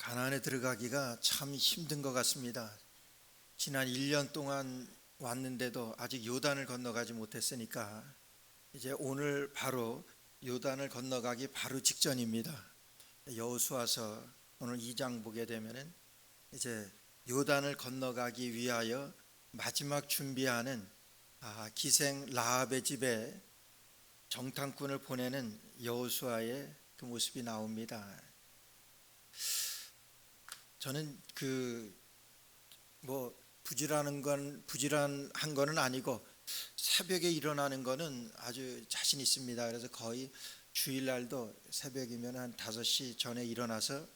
가나안에 들어가기가 참 힘든 것 같습니다. 지난 1년 동안 왔는데도 아직 요단을 건너가지 못했으니까 이제 오늘 바로 요단을 건너가기 바로 직전입니다. 여호수아서 오늘 2장 보게 되면은 이제 요단을 건너가기 위하여 마지막 준비하는 기생 라합의 집에 정탐꾼을 보내는 여호수아의 그 모습이 나옵니다. 저는 부지런한 거는 아니고 새벽에 일어나는 거는 아주 자신 있습니다. 그래서 거의 주일날도 새벽이면 한 5시 전에 일어나서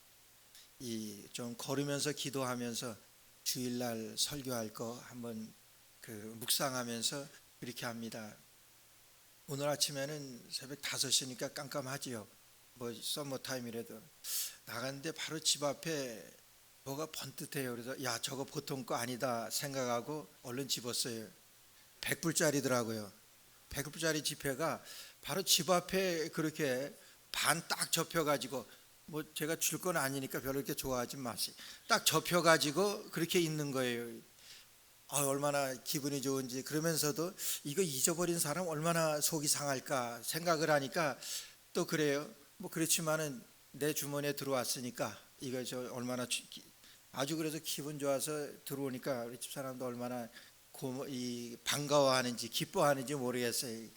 좀 걸으면서 기도하면서 주일날 설교할 거 한번 묵상하면서 그렇게 합니다. 오늘 아침에는 새벽 5시니까 깜깜하지요. 서머타임이라도 나갔는데 바로 집 앞에 뭐가 번뜩해요. 그래서 야, 저거 보통 거 아니다 생각하고 얼른 집었어요. 100불짜리더라고요. 100불짜리 지폐가 바로 집 앞에 그렇게 반 딱 접혀가지고, 제가 줄 건 아니니까 별로 그렇게 좋아하지 마세요. 딱 접혀가지고 그렇게 있는 거예요. 얼마나 기분이 좋은지. 그러면서도 이거 잊어버린 사람 얼마나 속이 상할까 생각을 하니까 또 그래요. 그렇지만은 내 주머니에 들어왔으니까 이거 얼마나 아주 그래서 기분 좋아서 들어오니까 우리 집 사람도 얼마나 반가워하는지 기뻐하는지 모르겠어요.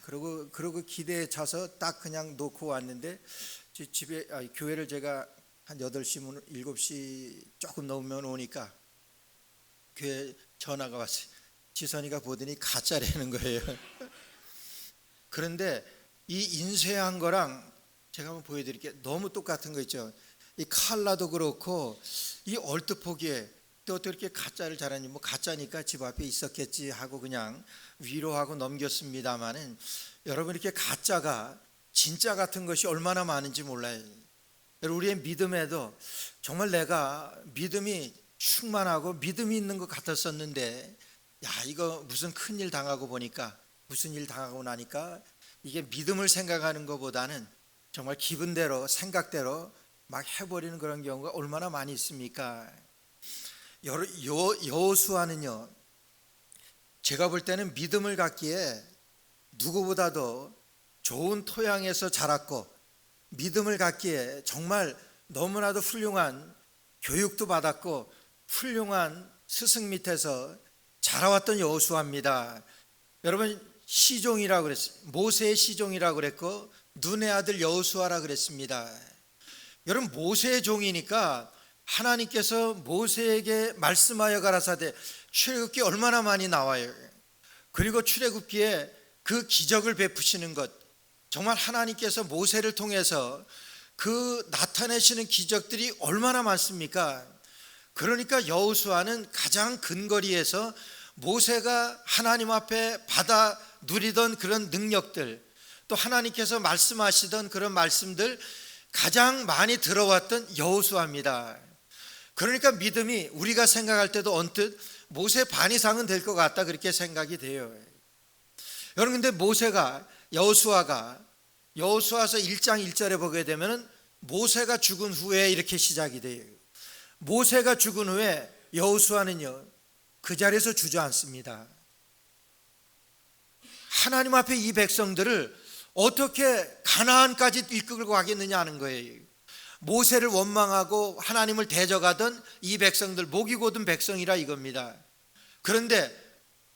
그러고 기대에 차서 딱 그냥 놓고 왔는데 집에 교회를 제가 한 8시 7시 조금 넘으면 오니까 교회 전화가 왔어요. 지선이가 보더니 가짜라는 거예요. 그런데 이 인쇄한 거랑 제가 한번 보여드릴게요. 너무 똑같은 거 있죠. 이 칼라도 그렇고 이 얼뜻 보기에 또 어떻게 가짜를 잘하니, 가짜니까 집 앞에 있었겠지 하고 그냥 위로하고 넘겼습니다만은, 여러분 이렇게 가짜가 진짜 같은 것이 얼마나 많은지 몰라요. 우리의 믿음에도 정말 내가 믿음이 충만하고 믿음이 있는 것 같았었는데, 이거 무슨 큰일 당하고 보니까, 무슨 일 당하고 나니까 이게 믿음을 생각하는 것보다는 정말 기분대로 생각대로 막 해버리는 그런 경우가 얼마나 많이 있습니까? 여호수아는요, 제가 볼 때는 믿음을 갖기에 누구보다도 좋은 토양에서 자랐고, 믿음을 갖기에 정말 너무나도 훌륭한 교육도 받았고 훌륭한 스승 밑에서 자라왔던 여호수아입니다. 여러분, 시종이라고 그랬어요. 모세의 시종이라고 그랬고 눈의 아들 여호수아라 그랬습니다. 여러분, 모세의 종이니까 하나님께서 모세에게 말씀하여 가라사대, 출애굽기 얼마나 많이 나와요. 그리고 출애굽기에 그 기적을 베푸시는 것, 정말 하나님께서 모세를 통해서 그 나타내시는 기적들이 얼마나 많습니까? 그러니까 여호수아는 가장 근거리에서 모세가 하나님 앞에 받아 누리던 그런 능력들, 또 하나님께서 말씀하시던 그런 말씀들 가장 많이 들어왔던 여호수아입니다. 그러니까 믿음이 우리가 생각할 때도 언뜻 모세 반 이상은 될 것 같다, 그렇게 생각이 돼요. 여러분, 근데 여호수아서 1장 1절에 보게 되면 모세가 죽은 후에 이렇게 시작이 돼요. 모세가 죽은 후에 여호수아는요, 그 자리에서 주저앉습니다. 하나님 앞에 이 백성들을 어떻게 가나안까지 이끌고 가겠느냐 하는 거예요. 모세를 원망하고 하나님을 대적하던 이 백성들, 목이 곧은 백성이라 이겁니다. 그런데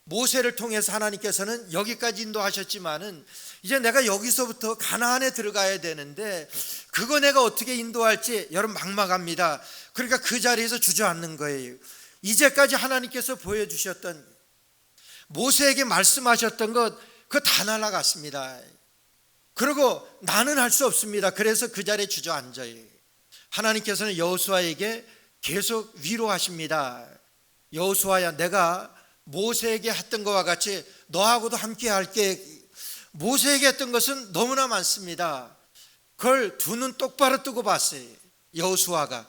모세를 통해서 하나님께서는 여기까지 인도하셨지만은 이제 내가 여기서부터 가나안에 들어가야 되는데 그거 내가 어떻게 인도할지 여러분 막막합니다. 그러니까 그 자리에서 주저앉는 거예요. 이제까지 하나님께서 보여주셨던, 모세에게 말씀하셨던 것 그거 다 날아갔습니다. 그리고 나는 할 수 없습니다. 그래서 그 자리에 주저앉아요. 하나님께서는 여호수아에게 계속 위로하십니다. 여호수아야, 내가 모세에게 했던 것과 같이 너하고도 함께 할게. 모세에게 했던 것은 너무나 많습니다. 그걸 두 눈 똑바로 뜨고 봤어요, 여호수아가.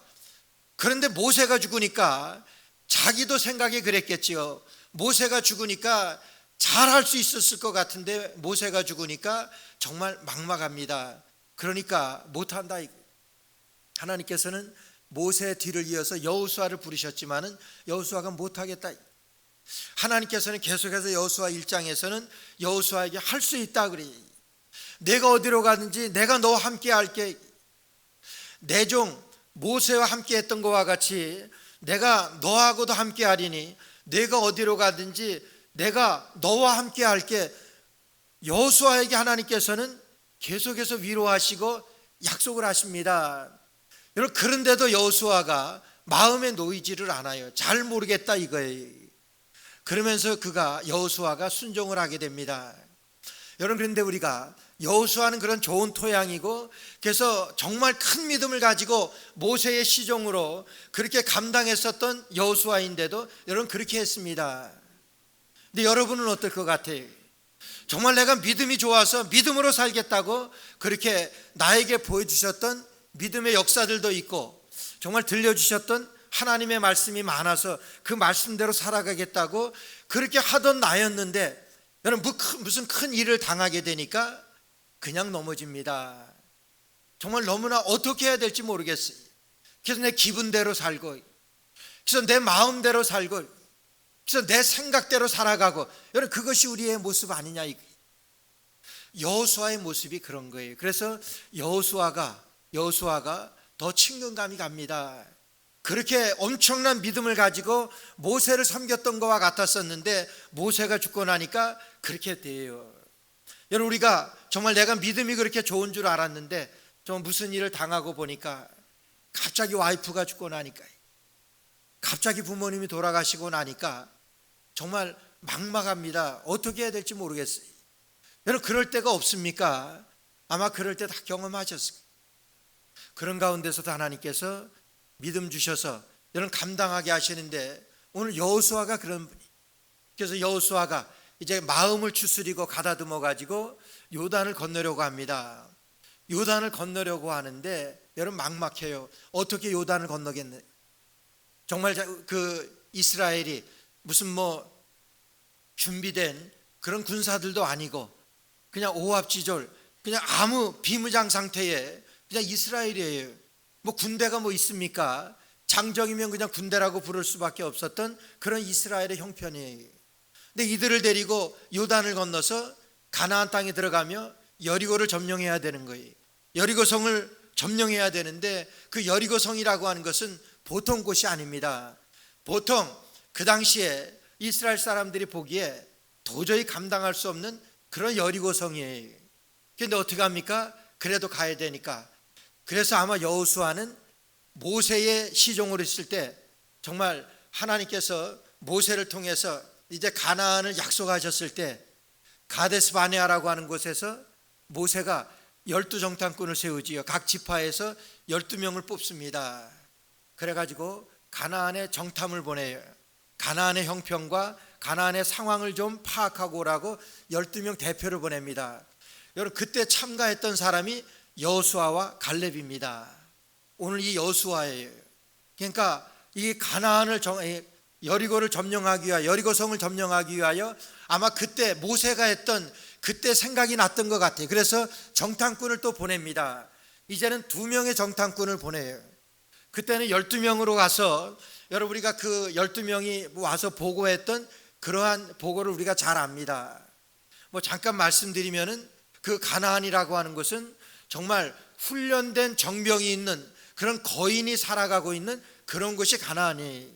그런데 모세가 죽으니까 자기도 생각이 그랬겠지요. 모세가 죽으니까 잘할 수 있었을 것 같은데 모세가 죽으니까 정말 막막합니다. 그러니까 못한다. 하나님께서는 모세 뒤를 이어서 여호수아를 부르셨지만은 여호수아가 못하겠다. 하나님께서는 계속해서 여호수아 1장에서는 여호수아에게 할 수 있다 그래. 내가 어디로 가든지 내가 너와 함께 할게. 내 종 모세와 함께 했던 것과 같이 내가 너하고도 함께 하리니 내가 어디로 가든지 내가 너와 함께 할게. 여호수아에게 하나님께서는 계속해서 위로하시고 약속을 하십니다. 여러분, 그런데도 여호수아가 마음에 놓이지를 않아요. 잘 모르겠다 이거예요. 그러면서 여호수아가 순종을 하게 됩니다. 여러분, 그런데 우리가 여호수아는 그런 좋은 토양이고, 그래서 정말 큰 믿음을 가지고 모세의 시종으로 그렇게 감당했었던 여호수아인데도 여러분 그렇게 했습니다. 근데 여러분은 어떨 것 같아요? 정말 내가 믿음이 좋아서 믿음으로 살겠다고 그렇게 나에게 보여주셨던 믿음의 역사들도 있고, 정말 들려주셨던 하나님의 말씀이 많아서 그 말씀대로 살아가겠다고 그렇게 하던 나였는데, 여러분 무슨 큰 일을 당하게 되니까 그냥 넘어집니다. 정말 너무나 어떻게 해야 될지 모르겠어요. 그래서 내 기분대로 살고, 그래서 내 마음대로 살고, 그래서 내 생각대로 살아가고, 여러분 그것이 우리의 모습 아니냐. 여호수아의 모습이 그런 거예요. 그래서 여호수아가 더 친근감이 갑니다. 그렇게 엄청난 믿음을 가지고 모세를 섬겼던 것과 같았었는데 모세가 죽고 나니까 그렇게 돼요. 여러분, 우리가 정말 내가 믿음이 그렇게 좋은 줄 알았는데 좀 무슨 일을 당하고 보니까 갑자기 와이프가 죽고 나니까, 갑자기 부모님이 돌아가시고 나니까 정말 막막합니다. 어떻게 해야 될지 모르겠어요. 여러분, 그럴 때가 없습니까? 아마 그럴 때 다 경험하셨을 거예요. 그런 가운데서도 하나님께서 믿음 주셔서 여러분 감당하게 하시는데, 오늘 여호수아가 그런 분이. 그래서 여호수아가 이제 마음을 추스리고 가다듬어 가지고 요단을 건너려고 합니다. 요단을 건너려고 하는데 여러분 막막해요. 어떻게 요단을 건너겠네. 정말 그 이스라엘이 무슨 준비된 그런 군사들도 아니고 그냥 오합지졸, 그냥 아무 비무장 상태에 그냥 이스라엘이에요. 군대가 있습니까? 장정이면 그냥 군대라고 부를 수밖에 없었던 그런 이스라엘의 형편이에요. 근데 이들을 데리고 요단을 건너서 가나안 땅에 들어가며 여리고를 점령해야 되는 거예요. 여리고성을 점령해야 되는데 그 여리고성이라고 하는 것은 보통 곳이 아닙니다. 보통 그 당시에 이스라엘 사람들이 보기에 도저히 감당할 수 없는 그런 여리고성이에요. 그런데 어떻게 합니까? 그래도 가야 되니까. 그래서 아마 여호수아는 모세의 시종으로 있을 때 정말 하나님께서 모세를 통해서 이제 가나안을 약속하셨을 때 가데스 바네아라고 하는 곳에서 모세가 12정탐꾼을 세우지요. 각 지파에서 12명을 뽑습니다. 그래가지고 가나안에 정탐을 보내요. 가나안의 형편과 가나안의 상황을 좀 파악하고 오라고 12명 대표를 보냅니다. 여러분, 그때 참가했던 사람이 여호수아와 갈렙입니다. 오늘 이 여호수아예요. 그러니까 이 가나안을 여리고를 점령하기 위하여, 여리고성을 점령하기 위하여 아마 그때 모세가 했던 그때 생각이 났던 것 같아요. 그래서 정탐꾼을 또 보냅니다. 이제는 2명의 정탐꾼을 보내요. 그때는 12명으로 가서, 여러분 우리가 그 12명이 와서 보고했던 그러한 보고를 우리가 잘 압니다. 잠깐 말씀드리면은 그 가나안이라고 하는 것은 정말 훈련된 정병이 있는 그런 거인이 살아가고 있는 그런 곳이 가나안이에요.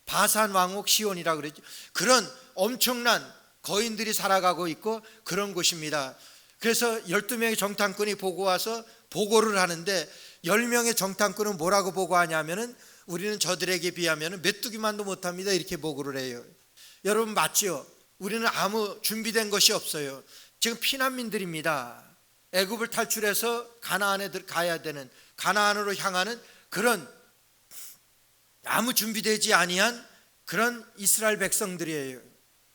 바산 왕국 시온이라고 그랬죠. 그런 엄청난 거인들이 살아가고 있고 그런 곳입니다. 그래서 12명의 정탐꾼이 보고 와서 보고를 하는데 10명의 정탐꾼은 뭐라고 보고하냐면은 우리는 저들에게 비하면 메뚜기만도 못합니다, 이렇게 보고를 해요. 여러분 맞죠? 우리는 아무 준비된 것이 없어요. 지금 피난민들입니다. 애굽을 탈출해서 가나안에 가야 되는, 가나안으로 향하는 그런 아무 준비되지 아니한 그런 이스라엘 백성들이에요.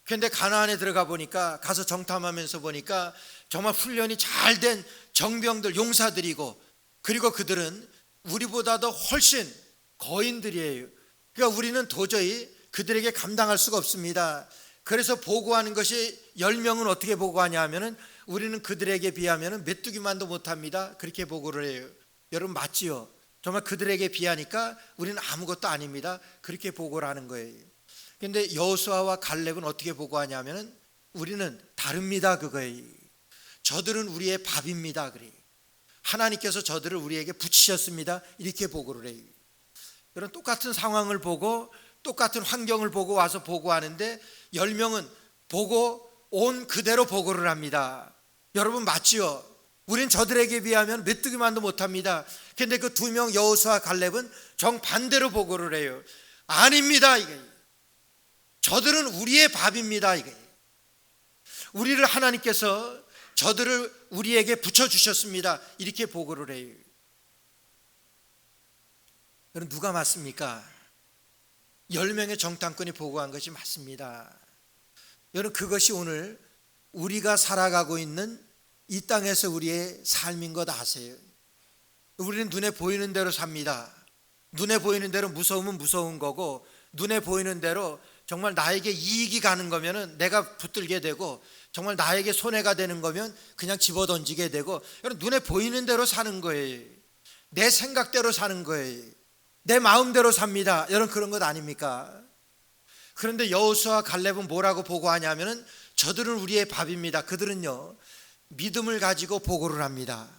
그런데 가나안에 들어가 보니까, 가서 정탐하면서 보니까 정말 훈련이 잘 된 정병들, 용사들이고, 그리고 그들은 우리보다도 훨씬 거인들이에요. 그러니까 우리는 도저히 그들에게 감당할 수가 없습니다. 그래서 보고하는 것이 10명은 어떻게 보고하냐 하면은 우리는 그들에게 비하면 메뚜기만도 못합니다, 그렇게 보고를 해요. 여러분 맞지요? 정말 그들에게 비하니까 우리는 아무것도 아닙니다. 그렇게 보고를 하는 거예요. 그런데 여호수아와 갈렙은 어떻게 보고하냐면은 우리는 다릅니다 그거예요. 저들은 우리의 밥입니다 그래. 하나님께서 저들을 우리에게 붙이셨습니다. 이렇게 보고를 해요. 그런 똑같은 상황을 보고 똑같은 환경을 보고 와서 보고하는데 10명은 보고 온 그대로 보고를 합니다. 여러분 맞지요? 우린 저들에게 비하면 메뚜기만도 못합니다. 그런데 그 2명 여호수아 갈렙은 정반대로 보고를 해요. 아닙니다 이게. 저들은 우리의 밥입니다 이게. 우리를 하나님께서 저들을 우리에게 붙여주셨습니다. 이렇게 보고를 해요. 그럼 누가 맞습니까? 10명의 정탐꾼이 보고한 것이 맞습니다. 여러분 그것이 오늘 우리가 살아가고 있는 이 땅에서 우리의 삶인 것 아세요? 우리는 눈에 보이는 대로 삽니다. 눈에 보이는 대로 무서우면 무서운 거고 눈에 보이는 대로 정말 나에게 이익이 가는 거면은 내가 붙들게 되고 정말 나에게 손해가 되는 거면 그냥 집어던지게 되고 여러분 눈에 보이는 대로 사는 거예요. 내 생각대로 사는 거예요. 내 마음대로 삽니다. 여러분 그런 것 아닙니까? 그런데 여호수아와 갈렙은 뭐라고 보고하냐면은 저들은 우리의 밥입니다. 그들은요 믿음을 가지고 보고를 합니다.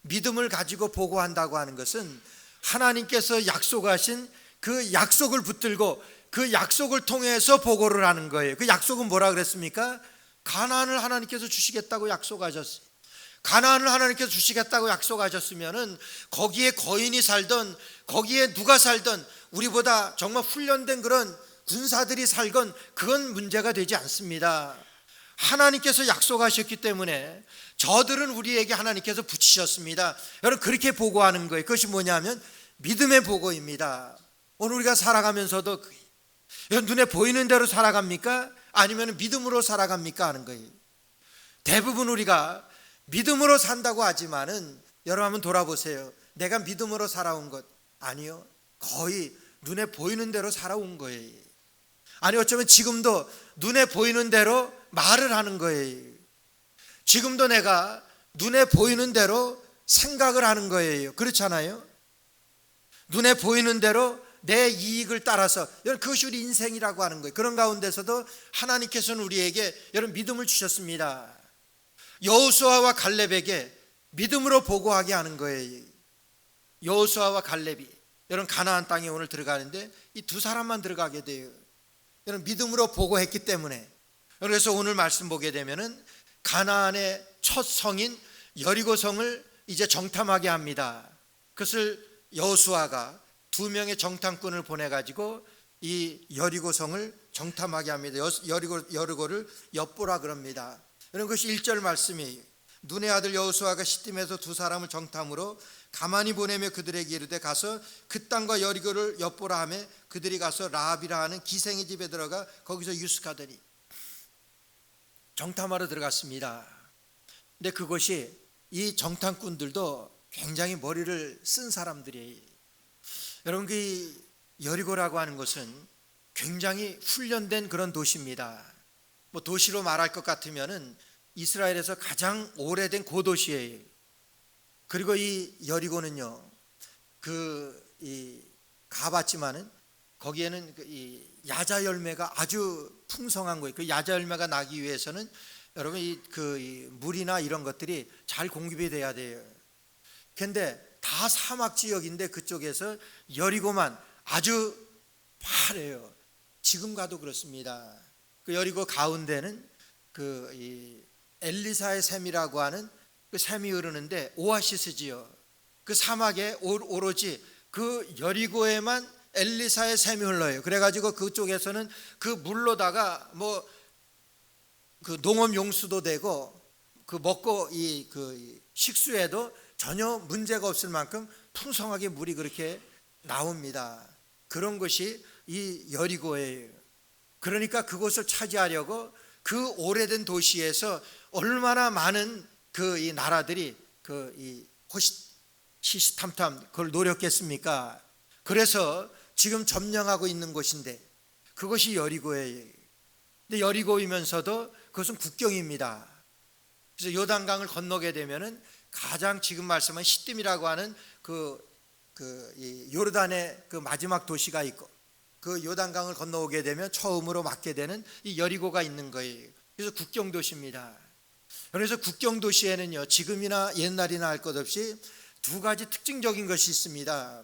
믿음을 가지고 보고한다고 하는 것은 하나님께서 약속하신 그 약속을 붙들고 그 약속을 통해서 보고를 하는 거예요. 그 약속은 뭐라 그랬습니까? 가나안을 하나님께서 주시겠다고 약속하셨어요. 가나안을 하나님께서 주시겠다고 약속하셨으면은 거기에 거인이 살던 거기에 누가 살던 우리보다 정말 훈련된 그런 군사들이 살건 그건 문제가 되지 않습니다. 하나님께서 약속하셨기 때문에 저들은 우리에게 하나님께서 붙이셨습니다. 여러분 그렇게 보고하는 거예요. 그것이 뭐냐면 믿음의 보고입니다. 오늘 우리가 살아가면서도 눈에 보이는 대로 살아갑니까? 아니면 믿음으로 살아갑니까? 하는 거예요. 대부분 우리가 믿음으로 산다고 하지만은 여러분 한번 돌아보세요. 내가 믿음으로 살아온 것 아니요. 거의 눈에 보이는 대로 살아온 거예요. 아니 어쩌면 지금도 눈에 보이는 대로 말을 하는 거예요. 지금도 내가 눈에 보이는 대로 생각을 하는 거예요. 그렇잖아요? 눈에 보이는 대로 내 이익을 따라서 여러분 그것이 우리 인생이라고 하는 거예요. 그런 가운데서도 하나님께서는 우리에게 여러분 믿음을 주셨습니다. 여호수아와 갈렙에게 믿음으로 보고하게 하는 거예요. 여호수아와 갈렙이 여러분 가나안 땅에 오늘 들어가는데 이 두 사람만 들어가게 돼요. 여러분 믿음으로 보고했기 때문에. 그래서 오늘 말씀 보게 되면은 가나안의 첫 성인 여리고성을 이제 정탐하게 합니다. 그것을 여호수아가 2명의 정탐꾼을 보내가지고 이 여리고성을 정탐하게 합니다. 여리고를 엿보라 그럽니다. 여러분 그것이 1절 말씀이에요. 눈의 아들 여호수아가 시딤에서 2 사람을 정탐으로 가만히 보내며 그들에게 이르되 가서 그 땅과 여리고를 엿보라 하며 그들이 가서 라합이라 하는 기생의 집에 들어가 거기서 유숙하더니 정탐하러 들어갔습니다. 근데 그것이 이 정탐꾼들도 굉장히 머리를 쓴 사람들이에요. 여러분 그 여리고라고 하는 것은 굉장히 훈련된 그런 도시입니다. 뭐 도시로 말할 것 같으면은 이스라엘에서 가장 오래된 고도시예요. 그리고 이 여리고는요, 가봤지만은 거기에는 이 야자 열매가 아주 풍성한 거예요. 그 야자 열매가 나기 위해서는 여러분 이 물이나 이런 것들이 잘 공급이 돼야 돼요. 그런데 다 사막 지역인데 그쪽에서 여리고만 아주 파래요. 지금 가도 그렇습니다. 그 여리고 가운데는 이 엘리사의 샘이라고 하는 그 샘이 흐르는데 오아시스지요. 그 사막에 오로지 그 여리고에만 엘리사의 샘이 흘러요. 그래가지고 그쪽에서는 그 물로다가 뭐 그 농업 용수도 되고 그 먹고 그 식수에도 전혀 문제가 없을 만큼 풍성하게 물이 그렇게 나옵니다. 그런 것이 이 여리고예요. 그러니까 그곳을 차지하려고 그 오래된 도시에서 얼마나 많은 이 나라들이 이 호시탐탐 그걸 노렸겠습니까? 그래서 지금 점령하고 있는 곳인데 그것이 여리고예요. 근데 여리고이면서도 그것은 국경입니다. 그래서 요단강을 건너게 되면은 가장 지금 말씀한 시딤이라고 하는 그 이 요르단의 그 마지막 도시가 있고 그 요단강을 건너오게 되면 처음으로 맞게 되는 이 여리고가 있는 거예요. 그래서 국경 도시입니다. 그래서 국경 도시에는요, 지금이나 옛날이나 할 것 없이 두 가지 특징적인 것이 있습니다.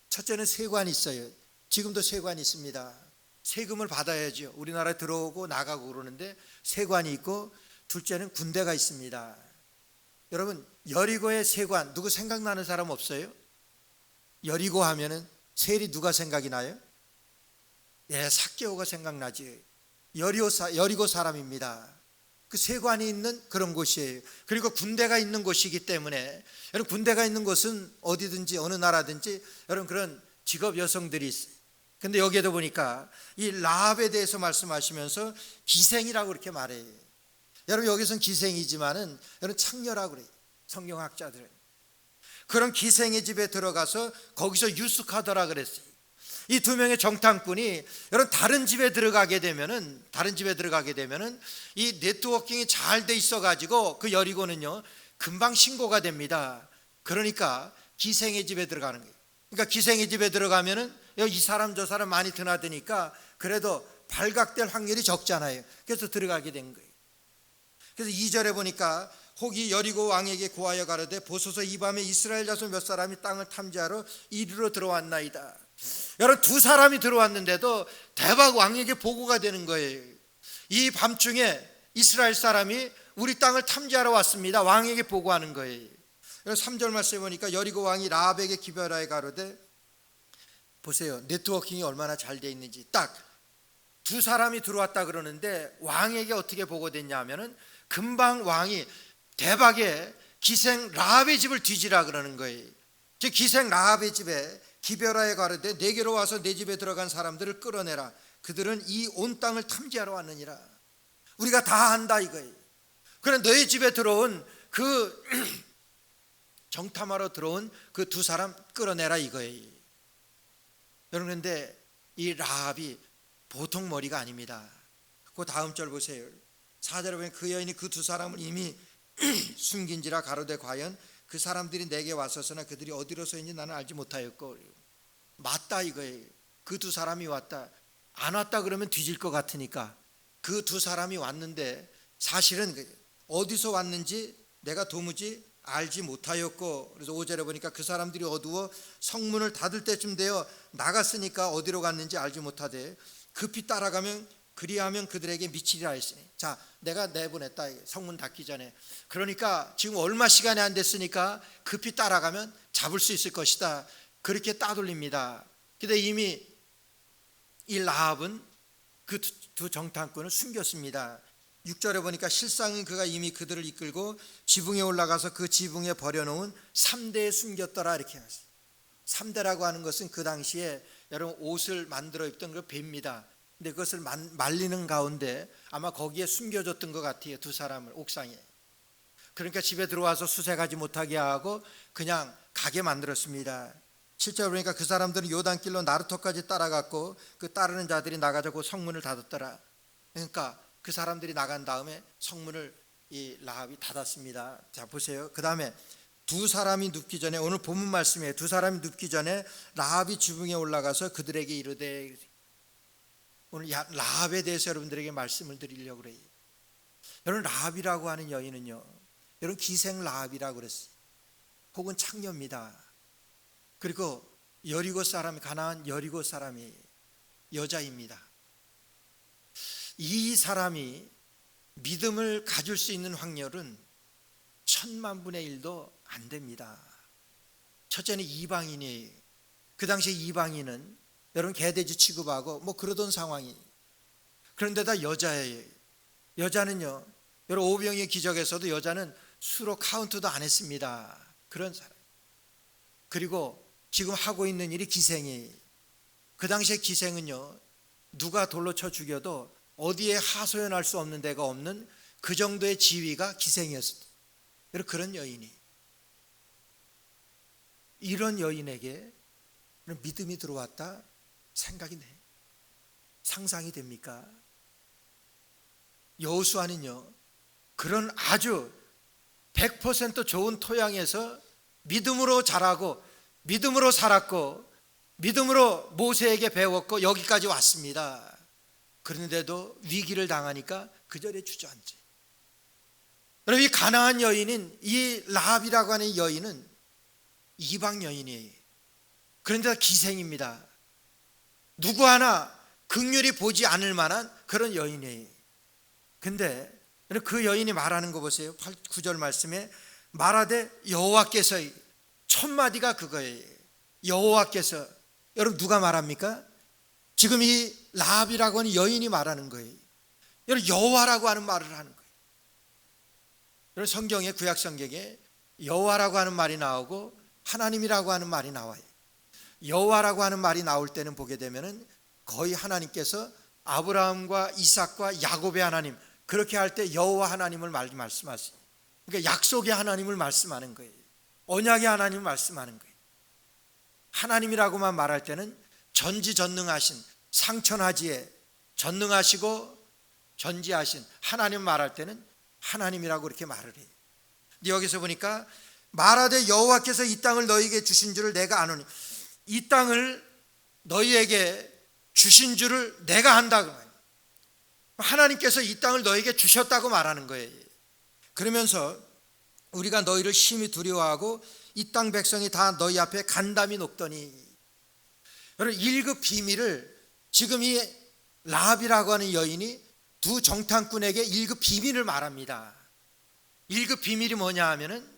첫째는 세관이 있어요. 지금도 세관이 있습니다. 세금을 받아야죠. 우리나라에 들어오고 나가고 그러는데 세관이 있고, 둘째는 군대가 있습니다. 여러분, 여리고의 세관 누구 생각나는 사람 없어요? 여리고 하면은 세리 누가 생각이 나요? 예, 삭개오가 생각나지. 여리고 사람입니다. 그 세관이 있는 그런 곳이에요. 그리고 군대가 있는 곳이기 때문에, 여러분, 군대가 있는 곳은 어디든지 어느 나라든지 여러분 그런 직업 여성들이 있어요. 근데 여기에도 보니까 이 라합에 대해서 말씀하시면서 기생이라고 그렇게 말해요. 여러분, 여기서는 기생이지만은 여러분 창녀라고 그래요. 성경학자들은 그런 기생의 집에 들어가서 거기서 유숙하더라 그랬어요. 이 두 명의 정탐꾼이 여러분 다른 집에 들어가게 되면은 이 네트워킹이 잘 돼 있어 가지고 그 여리고는요 금방 신고가 됩니다. 그러니까 기생의 집에 들어가는 거예요. 그러니까 기생의 집에 들어가면은 이 사람 저 사람 많이 드나드니까 그래도 발각될 확률이 적잖아요. 그래서 들어가게 된 거예요. 그래서 2절에 보니까 혹이 여리고 왕에게 고하여 가로되 보소서 이 밤에 이스라엘 자손 몇 사람이 땅을 탐지하러 이리로 들어왔나이다. 여러분, 두 사람이 들어왔는데도 대박 왕에게 보고가 되는 거예요. 이 밤중에 이스라엘 사람이 우리 땅을 탐지하러 왔습니다. 왕에게 보고하는 거예요. 3절 말씀에 보니까 여리고 왕이 라합에게 기별하여 가로되, 보세요, 네트워킹이 얼마나 잘 돼 있는지. 딱 두 사람이 들어왔다 그러는데 왕에게 어떻게 보고됐냐 하면은 금방 왕이 대박에 기생 라합의 집을 뒤지라 그러는 거예요. 즉 기생 라합의 집에 기별하여 가로되 내게로 와서 내 집에 들어간 사람들을 끌어내라. 그들은 이 온 땅을 탐지하러 왔느니라. 우리가 다 한다 이거예요. 그런데 너희 집에 들어온 그 정탐하러 들어온 그 두 사람 끌어내라 이거예요. 여러분, 그런데 이 라합이 보통 머리가 아닙니다. 그 다음 절 보세요. 4절에 보면 그 여인이 그 두 사람을 이미 숨긴지라 가로되 과연 그 사람들이 내게 왔었으나 그들이 어디로 서있는지 나는 알지 못하였고. 맞다 이거예요. 그 두 사람이 왔다. 안 왔다 그러면 뒤질 것 같으니까 그 두 사람이 왔는데 사실은 어디서 왔는지 내가 도무지 알지 못하였고. 그래서 5절에 보니까 그 사람들이 어두워 성문을 닫을 때쯤 되어 나갔으니까 어디로 갔는지 알지 못하되 급히 따라가면 그리하면 그들에게 미치리라 했으니. 자, 내가 내보냈다 성문 닫기 전에. 그러니까 지금 얼마 시간이 안 됐으니까 급히 따라가면 잡을 수 있을 것이다. 그렇게 따돌립니다. 근데 이미 이 라합은 그 두 정탐꾼을 숨겼습니다. 6절에 보니까 실상은 그가 이미 그들을 이끌고 지붕에 올라가서 그 지붕에 버려놓은 3대에 숨겼더라 이렇게 하셨어요. 3대라고 하는 것은 그 당시에 여러분 옷을 만들어 입던 그 배입니다. 근데 그것을 말리는 가운데 아마 거기에 숨겨줬던 것 같아요. 두 사람을 옥상에. 그러니까 집에 들어와서 수색하지 못하게 하고 그냥 가게 만들었습니다. 7절 보니까 그 사람들은 요단길로 나루토까지 따라갔고 그 따르는 자들이 나가자 그 성문을 닫았더라. 그러니까 그 사람들이 나간 다음에 성문을 이 라합이 닫았습니다. 자 보세요. 그 다음에 두 사람이 눕기 전에, 오늘 본문 말씀이에요. 두 사람이 눕기 전에 라합이 지붕에 올라가서 그들에게 이르되. 오늘 라합에 대해서 여러분들에게 말씀을 드리려고 그래요. 여러분, 라합이라고 하는 여인은요, 여러분 기생 라합이라고 그랬어요. 혹은 창녀입니다. 그리고 여리고 사람이, 가나안 여리고 사람이 여자입니다. 이 사람이 믿음을 가질 수 있는 확률은 1000만분의 1도 안 됩니다. 첫째는 이방인이에요. 그 당시 이방인은 여러분 개돼지 취급하고 뭐 그러던 상황이. 그런데다 여자예요. 여자는요, 여러분 오병이의 기적에서도 여자는 수로 카운트도 안 했습니다. 그런 사람. 그리고 지금 하고 있는 일이 기생이에요. 그 당시에 기생은요, 누가 돌로 쳐 죽여도 어디에 하소연할 수 없는 데가 없는 그 정도의 지위가 기생이었습니다. 그런 여인이, 이런 여인에게 믿음이 들어왔다 생각이 돼. 상상이 됩니까? 여호수아는요, 그런 아주 100% 좋은 토양에서 믿음으로 자라고 믿음으로 살았고 믿음으로 모세에게 배웠고 여기까지 왔습니다. 그런데도 위기를 당하니까 그 자리에 주저앉지. 여러분, 이 가나안 여인인 이 라합이라고 하는 여인은 이방 여인이에요. 그런데 기생입니다. 누구 하나 긍휼히 보지 않을 만한 그런 여인이에요. 근데 그 여인이 말하는 거 보세요. 9절 말씀에 말하되 여호와께서, 첫 마디가 그거예요. 여호와께서. 여러분, 누가 말합니까? 지금 이 라합이라고 하는 여인이 말하는 거예요. 여러분, 여호와라고 하는 말을 하는 거예요. 여러분, 성경에, 구약 성경에 여호와라고 하는 말이 나오고 하나님이라고 하는 말이 나와요. 여호와라고 하는 말이 나올 때는 보게 되면은 거의 하나님께서 아브라함과 이삭과 야곱의 하나님, 그렇게 할 때 여호와 하나님을 말씀하세요. 그러니까 약속의 하나님을 말씀하는 거예요. 언약의 하나님을 말씀하는 거예요. 하나님이라고만 말할 때는 전지전능하신, 상천하지에 전능하시고 전지하신 하나님 말할 때는 하나님이라고 이렇게 말을 해요. 근데 여기서 보니까 말하되 여호와께서 이 땅을 너희에게 주신 줄을 내가 아노니, 이 땅을 너희에게 주신 줄을 내가 안다고 말해요. 하나님께서 이 땅을 너희에게 주셨다고 말하는 거예요. 그러면서 우리가 너희를 심히 두려워하고 이 땅 백성이 다 너희 앞에 간담이 높더니, 여러분, 1급 비밀을 지금 이 라합이라고 하는 여인이 두 정탐꾼에게 1급 비밀을 말합니다. 1급 비밀이 뭐냐 하면은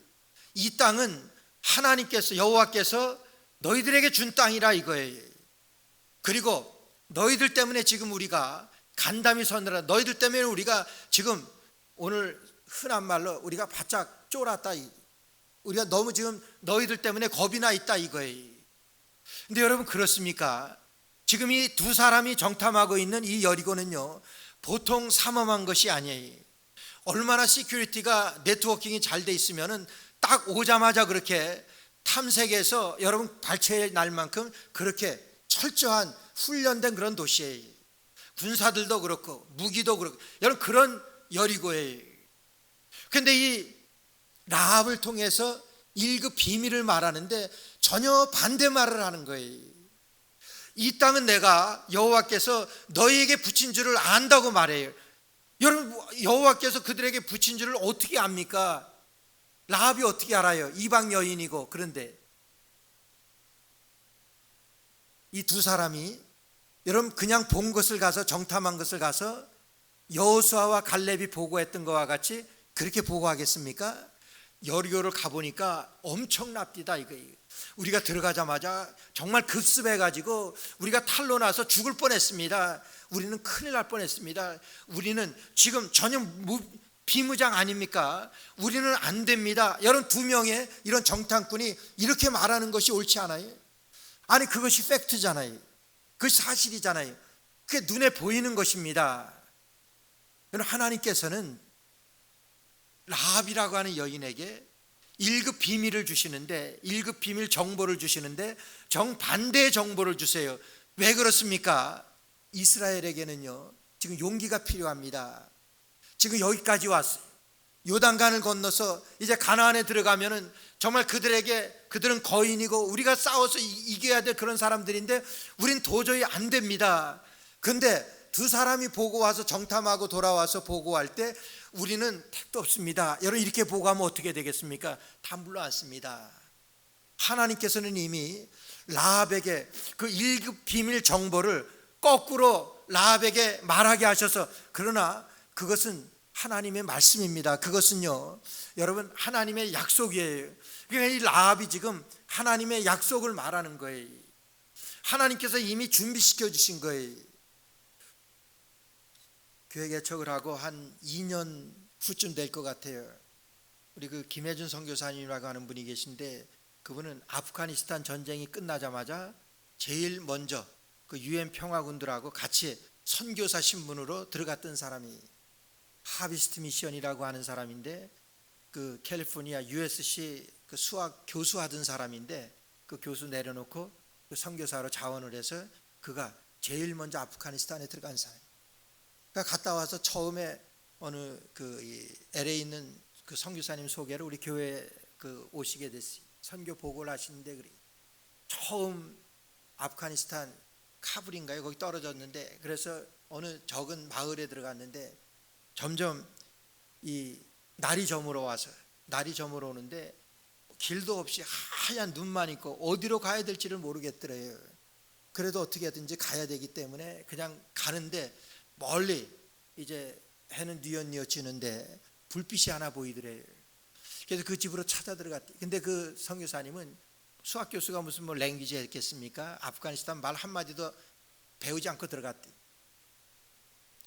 이 땅은 하나님께서, 여호와께서 너희들에게 준 땅이라 이거예요. 그리고 너희들 때문에 지금 우리가 간담이 서느라, 너희들 때문에 우리가 지금 오늘 흔한 말로 우리가 바짝 쫄았다, 우리가 너무 지금 너희들 때문에 겁이 나 있다 이거예요. 근데 여러분, 그렇습니까? 지금 이 두 사람이 정탐하고 있는 이 여리고는요, 보통 삼엄한 것이 아니에요. 얼마나 시큐리티가, 네트워킹이 잘 돼 있으면은 딱 오자마자 그렇게 탐색해서 여러분 발췌해 날 만큼 그렇게 철저한 훈련된 그런 도시예요. 군사들도 그렇고 무기도 그렇고, 여러분, 그런 여리고예요. 근데 이 라합을 통해서 1급 비밀을 말하는데 전혀 반대 말을 하는 거예요. 이 땅은 내가 여호와께서 너희에게 붙인 줄을 안다고 말해요. 여러분, 여호와께서 그들에게 붙인 줄을 어떻게 압니까? 라합이 어떻게 알아요? 이방 여인이고. 그런데 이 두 사람이, 여러분, 그냥 본 것을 가서, 정탐한 것을 가서 여호수아와 갈렙이 보고했던 것과 같이 그렇게 보고하겠습니까? 여리고를 가보니까 엄청납니다 이거예요. 우리가 들어가자마자 정말 급습해가지고 우리가 탈로 나서 죽을 뻔했습니다. 우리는 큰일 날 뻔했습니다. 우리는 지금 전혀 비무장 아닙니까? 우리는 안 됩니다. 여러분, 두 명의 이런 정탐꾼이 이렇게 말하는 것이 옳지 않아요? 아니, 그것이 팩트잖아요. 그것이 사실이잖아요. 그게 눈에 보이는 것입니다. 여러분, 하나님께서는 라합이라고 하는 여인에게 1급 비밀을 주시는데, 1급 비밀 정보를 주시는데 정반대의 정보를 주세요. 왜 그렇습니까? 이스라엘에게는요, 지금 용기가 필요합니다. 지금 여기까지 왔어요. 요단강을 건너서 이제 가나안에 들어가면은 정말 그들은 거인이고 우리가 싸워서 이겨야 될 그런 사람들인데 우린 도저히 안 됩니다. 근데 두 사람이 보고 와서, 정탐하고 돌아와서 보고할 때 우리는 택도 없습니다. 여러분, 이렇게 보고하면 어떻게 되겠습니까? 다 물러왔습니다. 하나님께서는 이미 라합에게 그 1급 비밀 정보를 거꾸로 라합에게 말하게 하셔서, 그러나 그것은 하나님의 말씀입니다. 그것은요, 여러분, 하나님의 약속이에요. 그러니까 이 라합이 지금 하나님의 약속을 말하는 거예요. 하나님께서 이미 준비시켜 주신 거예요. 교회 개척을 하고 한 2년 후쯤 될 것 같아요. 우리 그 김혜준 선교사님이라고 하는 분이 계신데, 그분은 아프가니스탄 전쟁이 끝나자마자 제일 먼저 그 유엔 평화군들하고 같이 선교사 신분으로 들어갔던 사람이, 하비스트 미션이라고 하는 사람인데, 그 캘리포니아 USC 그 수학 교수 하던 사람인데, 그 교수 내려놓고 그 선교사로 자원을 해서 그가 제일 먼저 아프가니스탄에 들어간 사람. 그러니까 갔다 와서 처음에 어느 LA에 있는 그 선교사님 소개로 우리 교회에 오시게 됐어요. 선교 보고를 하시는데, 그래, 처음 아프가니스탄 카불인가요? 거기 떨어졌는데, 그래서 어느 적은 마을에 들어갔는데 점점 이 날이 저물어 오는데 길도 없이 하얀 눈만 있고 어디로 가야 될지를 모르겠더래요. 그래도 어떻게든지 가야 되기 때문에 그냥 가는데 멀리 이제 해는 뉘엿뉘엿 지는데 불빛이 하나 보이더래요. 그래서 그 집으로 찾아 들어갔대. 근데 그 선교사님은 수학 교수가 무슨 뭐 랭귀지 했겠습니까? 아프가니스탄 말 한마디도 배우지 않고 들어갔대.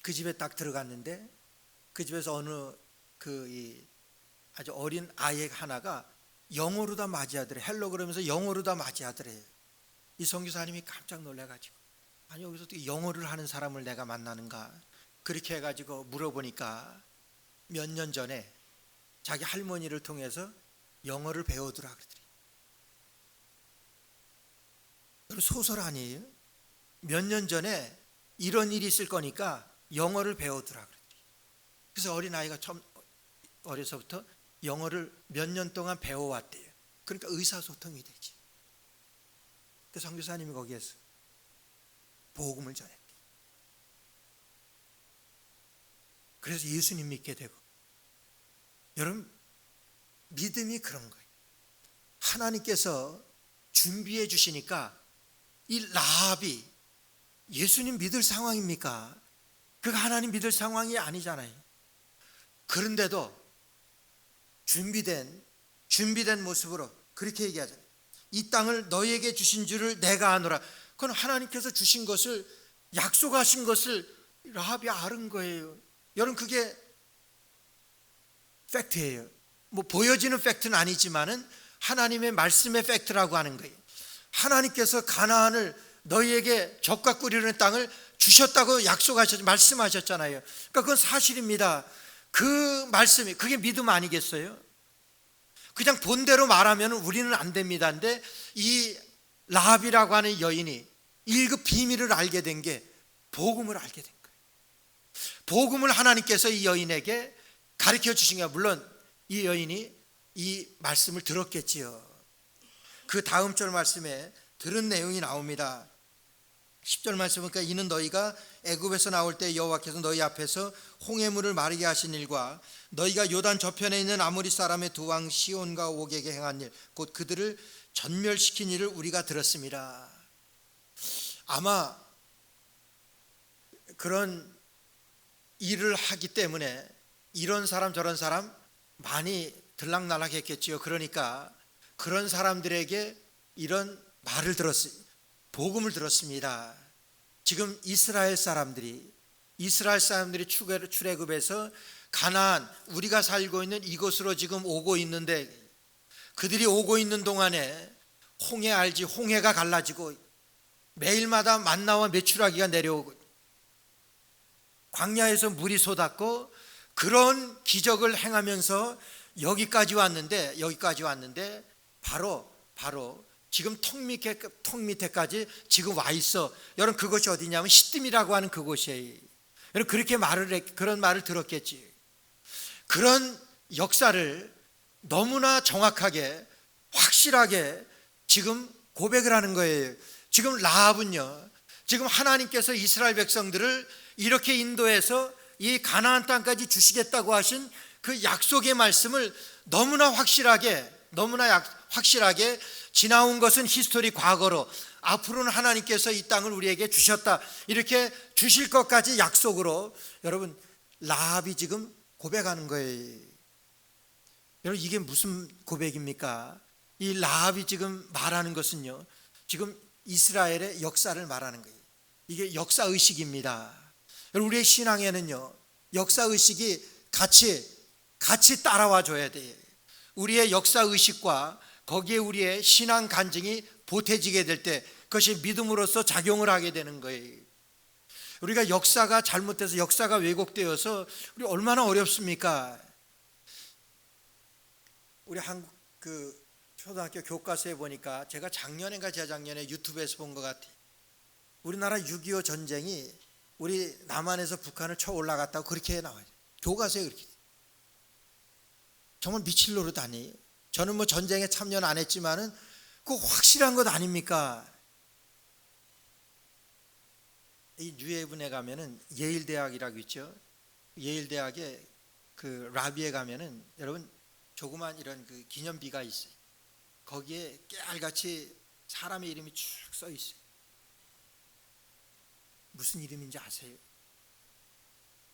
그 집에 딱 들어갔는데 그 집에서 어느 아주 어린 아이 하나가 영어로 다 맞이하더래. 헬로 그러면서 영어로 다 맞이하더래. 이 선교사님이 깜짝 놀라가지고, 아니 여기서 어떻게 영어를 하는 사람을 내가 만나는가, 그렇게 해가지고 물어보니까 몇 년 전에 자기 할머니를 통해서 영어를 배우더라 그러더래. 소설 아니에요? 몇 년 전에 이런 일이 있을 거니까 영어를 배우더라 그러더래. 그래서 어린아이가 처음 어려서부터 영어를 몇 년 동안 배워왔대요. 그러니까 의사소통이 되지. 그래서 선교사님이 거기에서 복음을 전했대. 그래서 예수님 믿게 되고. 여러분, 믿음이 그런 거예요. 하나님께서 준비해 주시니까 이 라합이 예수님 믿을 상황입니까? 그가 하나님 믿을 상황이 아니잖아요. 그런데도 준비된 모습으로 그렇게 얘기하잖아요. 이 땅을 너희에게 주신 줄을 내가 아노라. 그건 하나님께서 주신 것을, 약속하신 것을 라합이 아는 거예요. 여러분, 그게 팩트예요. 뭐 보여지는 팩트는 아니지만은 하나님의 말씀의 팩트라고 하는 거예요. 하나님께서 가나안을 너희에게 젖과 꿀이 흐르는 땅을 주셨다고 말씀하셨잖아요. 그러니까 그건 사실입니다. 그 말씀이, 그게 믿음 아니겠어요? 그냥 본대로 말하면 우리는 안 됩니다. 근데 이 라합이라고 하는 여인이 그 비밀을 알게 된 게 복음을 알게 된 거예요. 복음을 하나님께서 이 여인에게 가르쳐 주신 게, 물론 이 여인이 이 말씀을 들었겠지요. 그 다음 절 말씀에 들은 내용이 나옵니다. 10절 말씀 보니까 이는 너희가 애굽에서 나올 때 여호와께서 너희 앞에서 홍해물을 마르게 하신 일과 너희가 요단 저편에 있는 아모리 사람의 두 왕 시온과 옥에게 행한 일, 곧 그들을 전멸시킨 일을 우리가 들었습니다. 아마 그런 일을 하기 때문에 이런 사람 저런 사람 많이 들락날락했겠지요. 그러니까 그런 사람들에게 이런 말을 들었어요. 복음을 들었습니다. 지금 이스라엘 사람들이 출애굽해서 가나안, 우리가 살고 있는 이곳으로 지금 오고 있는데, 그들이 오고 있는 동안에 홍해 알지? 홍해가 갈라지고 매일마다 만나와 메추라기가 내려오고 광야에서 물이 쏟았고, 그런 기적을 행하면서 여기까지 왔는데 바로 지금 턱 밑에까지 지금 와 있어. 여러분, 그것이 어디냐면 시딤이라고 하는 그곳이에요. 여러분, 그렇게 그런 말을 들었겠지. 그런 역사를 너무나 정확하게, 확실하게 지금 고백을 하는 거예요. 지금 라합은요, 지금 하나님께서 이스라엘 백성들을 이렇게 인도해서 이 가나안 땅까지 주시겠다고 하신 그 약속의 말씀을 너무나 확실하게 지나온 것은 히스토리, 과거로, 앞으로는 하나님께서 이 땅을 우리에게 주셨다, 이렇게 주실 것까지 약속으로, 여러분, 라합이 지금 고백하는 거예요. 여러분, 이게 무슨 고백입니까? 이 라합이 지금 말하는 것은요, 지금 이스라엘의 역사를 말하는 거예요. 이게 역사의식입니다. 여러분, 우리의 신앙에는요, 역사의식이 같이 따라와 줘야 돼요. 우리의 역사의식과 거기에 우리의 신앙 간증이 보태지게 될 때 그것이 믿음으로써 작용을 하게 되는 거예요. 우리가 역사가 잘못돼서, 역사가 왜곡되어서 우리 얼마나 어렵습니까? 우리 한국 초등학교 교과서에 보니까, 제가 작년인가 재작년에 유튜브에서 본 것 같아요. 우리나라 6.25 전쟁이 우리 남한에서 북한을 쳐 올라갔다고 그렇게 나와요. 교과서에 그렇게. 정말 미칠 노릇 아니에요. 저는 뭐 전쟁에 참여는 안 했지만은 꼭 확실한 것 아닙니까? 이 뉴헤븐에 가면은 예일 대학이라고 있죠. 예일 대학에 그 라비에 가면은 여러분 조그만 이런 그 기념비가 있어요. 거기에 깨알같이 사람의 이름이 쭉 써 있어요. 무슨 이름인지 아세요?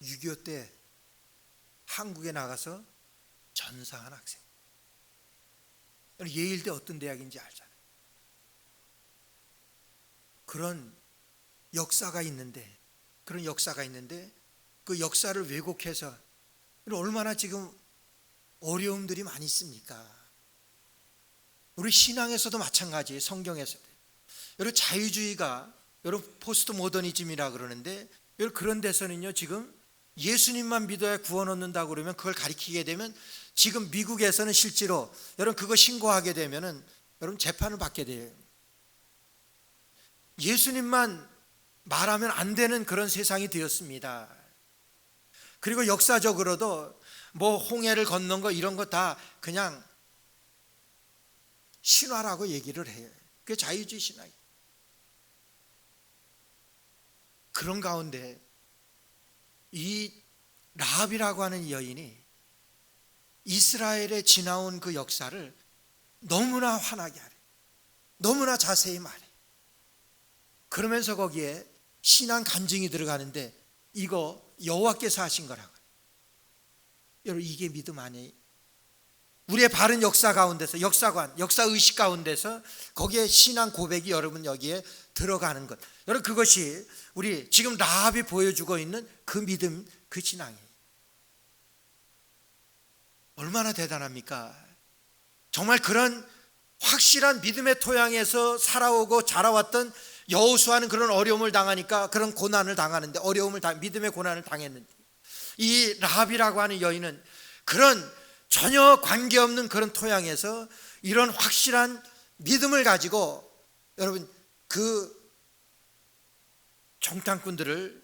6.25 때 한국에 나가서 전사한 학생. 예일대 어떤 대학인지 알잖아요. 그런 역사가 있는데 그 역사를 왜곡해서 얼마나 지금 어려움들이 많이 있습니까? 우리 신앙에서도 마찬가지예요. 성경에서도. 여러분 자유주의가 여러분 포스트 모더니즘이라 그러는데 여러분 그런 데서는요 지금 예수님만 믿어야 구원 얻는다고 그러면 그걸 가리키게 되면 지금 미국에서는 실제로 여러분 그거 신고하게 되면은 여러분 재판을 받게 돼요. 예수님만 말하면 안 되는 그런 세상이 되었습니다. 그리고 역사적으로도 뭐 홍해를 건넌 거 이런 거 다 그냥 신화라고 얘기를 해요. 그게 자유주의 신화예요. 그런 가운데 이 라합이라고 하는 여인이 이스라엘에 지나온 그 역사를 너무나 환하게 하래. 너무나 자세히 말해. 그러면서 거기에 신앙 간증이 들어가는데 이거 여호와께서 하신 거라고. 여러분 이게 믿음 아니에요? 우리의 바른 역사 가운데서 역사의식 가운데서 거기에 신앙 고백이 여러분 여기에 들어가는 것. 여러분 그것이 우리 지금 라합이 보여주고 있는 그 믿음, 그 신앙이에요. 얼마나 대단합니까? 정말 그런 확실한 믿음의 토양에서 살아오고 자라왔던 여호수아는 그런 어려움을 당하니까 그런 고난을 당하는데 믿음의 고난을 당했는데 이 라합이라고 하는 여인은 그런 전혀 관계없는 그런 토양에서 이런 확실한 믿음을 가지고 여러분 그 정탐꾼들을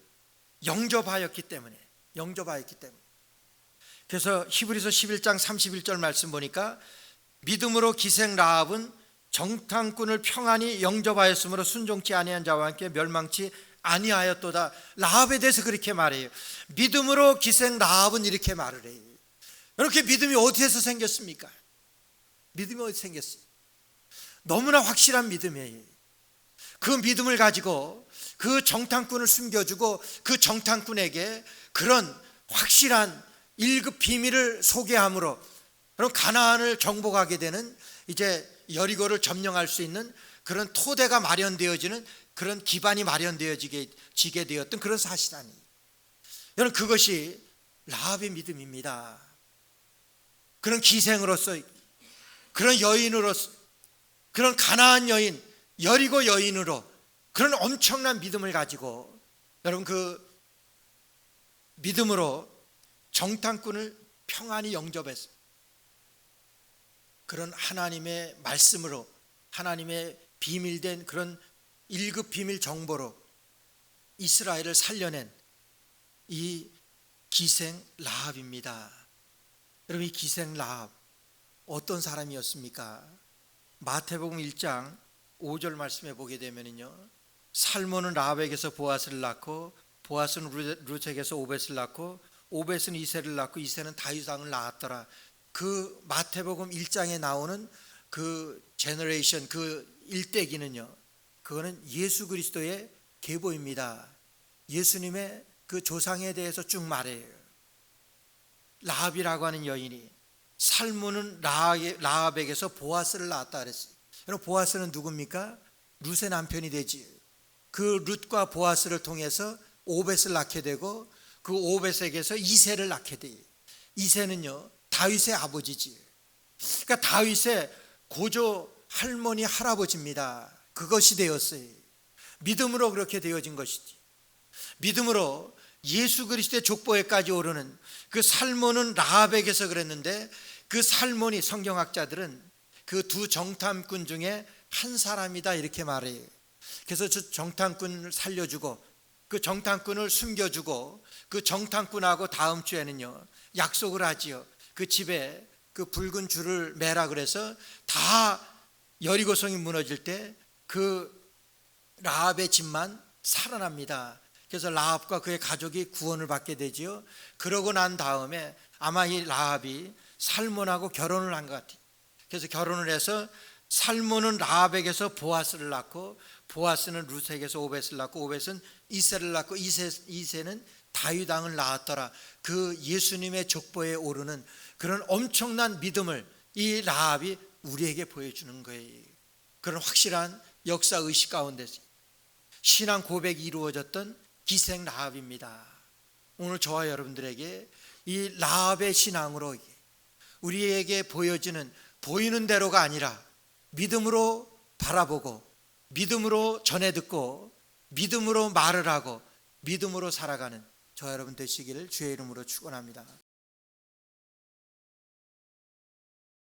영접하였기 때문에 그래서 히브리서 11장 31절 말씀 보니까 믿음으로 기생 라합은 정탐꾼을 평안히 영접하였으므로 순종치 아니한 자와 함께 멸망치 아니하였도다. 라합에 대해서 그렇게 말해요. 믿음으로 기생 라합은 이렇게 말을 해요. 이렇게 믿음이 어디에서 생겼습니까? 믿음이 어디 생겼어요? 너무나 확실한 믿음이에요. 그 믿음을 가지고 그 정탐꾼을 숨겨주고 그 정탐꾼에게 그런 확실한 1급 비밀을 소개함으로 그런 가나안을 정복하게 되는 이제 여리고를 점령할 수 있는 그런 토대가 마련되어지는 그런 기반이 마련되어지게 되었던 그런 사실 아니에요. 여러분 그것이 라합의 믿음입니다. 그런 기생으로서 그런 여인으로서 그런 가나안 여인 여리고 여인으로 그런 엄청난 믿음을 가지고 여러분 그 믿음으로 정탐꾼을 평안히 영접했어요. 그런 하나님의 말씀으로 하나님의 비밀된 그런 1급 비밀 정보로 이스라엘을 살려낸 이 기생 라합입니다. 여러분 이 기생 라합 어떤 사람이었습니까? 마태복음 1장 5절 말씀에 보게 되면요 살몬은 라합에게서 보아스를 낳고 보아스는 룻에게서 오벳을 낳고 오벳은 이새를 낳고 이새는 다윗 왕을 낳았더라. 그 마태복음 1장에 나오는 그 제너레이션 그 일대기는요 그거는 예수 그리스도의 계보입니다. 예수님의 그 조상에 대해서 쭉 말해요. 라합이라고 하는 여인이 살몬은 라합에게서 보아스를 낳았다 그랬어요. 여러분 보아스는 누굽니까? 룻의 남편이 되지. 그 룻과 보아스를 통해서 오벳을 낳게 되고 그 오벳에게서 이새를 낳게 돼요. 이새는요 다윗의 아버지지. 그러니까 다윗의 고조 할머니 할아버지입니다. 그것이 되었어요. 믿음으로 그렇게 되어진 것이지. 믿음으로 예수 그리스도의 족보에까지 오르는 그 살몬은 라합에게서 그랬는데 그 살몬이 성경학자들은 그 두 정탐꾼 중에 한 사람이다 이렇게 말해요. 그래서 저 정탐꾼을 살려주고 그 정탐꾼을 숨겨주고 그 정탐꾼하고 다음 주에는요 약속을 하지요. 그 집에 그 붉은 줄을 매라 그래서 다 여리고성이 무너질 때 그 라합의 집만 살아납니다. 그래서 라합과 그의 가족이 구원을 받게 되지요. 그러고 난 다음에 아마 이 라합이 살몬하고 결혼을 한 것 같아요. 그래서 결혼을 해서 살몬은 라합에게서 보아스를 낳고, 보아스는 룻에게서 오벳을 낳고, 오벳은 이새를 낳고, 이새는 다윗 왕을 낳았더라. 그 예수님의 족보에 오르는 그런 엄청난 믿음을 이 라합이 우리에게 보여주는 거예요. 그런 확실한 역사 의식 가운데서 신앙 고백이 이루어졌던 기생 라합입니다. 오늘 저와 여러분들에게 이 라합의 신앙으로 우리에게 보여지는, 보이는 대로가 아니라 믿음으로 바라보고, 믿음으로 전해 듣고, 믿음으로 말을 하고, 믿음으로 살아가는 저와 여러분 되시기를 주의 이름으로 축원합니다.